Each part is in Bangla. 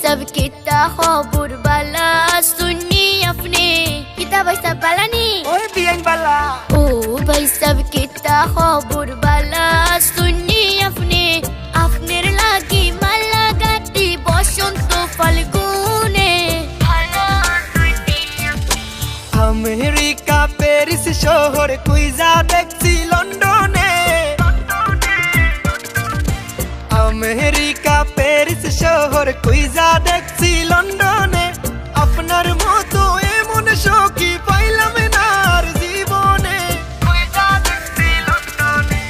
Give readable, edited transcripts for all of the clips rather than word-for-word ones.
सब किता खबर बाला सुनी अपने किता भाई सब बाला नी ओए बियन बाला ओ भाई सब किता खबर बाला सुनी अपने आपनेर लागी माला गाती बसंत फाल्गुने আমেরিকা প্যারিস শহর কুইজা দেখছি লন্ডনে আমেরিকা প্যারিস শহর কুইজা দেখছি লন্ডনে আপনার মতো এমন সখী পাইলাম না আর জীবনে কুইজা দেখছি লন্ডনে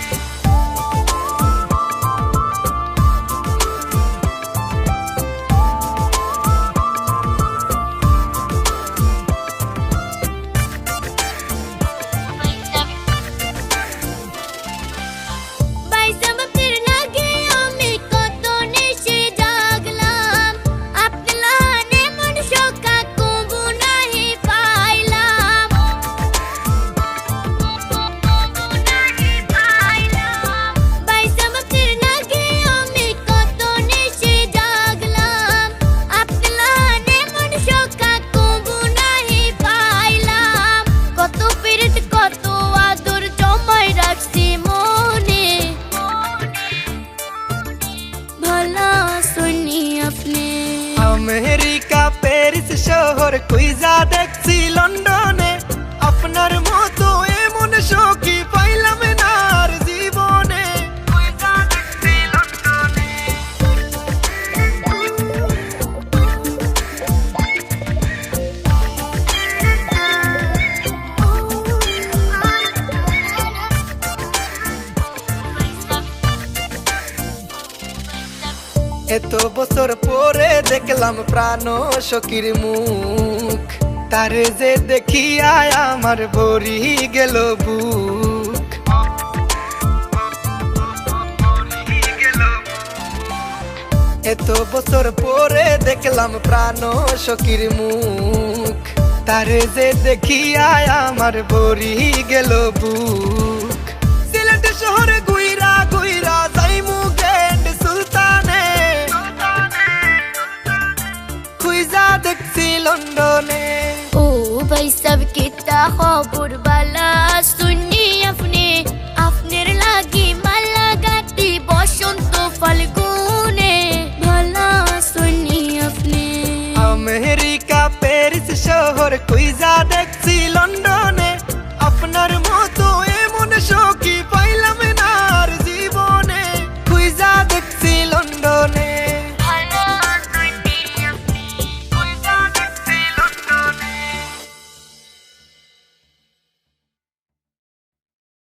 আমেরিকা প্যারিস শহর কুইজা দেখছি লন্ডনে আপনার মতো এমন সখী পাইলাম না আর জীবনে কুইজা দেখছি লন্ডনে এত বছর পরে দেখলাম প্রাণ সখীর মুখ তারে যে দেখিয়া আমার ভরি গেল বুক এত বছর পরে দেখলাম প্রাণ সখীর মুখ তারে যে দেখিয়া আমার ভরি গেল বুক সিলেট শহরে গুইরা গুইরা যাইমু গ্র্যান্ড সুলতানে কুইজা দেখছি লন্ডনে ओ भाई सब किता खबर बाला सुनी अपने आपनेर लागी माला गाती बसंत फाल्गुने भला सुनी अपने আমেরিকা প্যারিস শহর কুইজা দেখছি লন্ডনে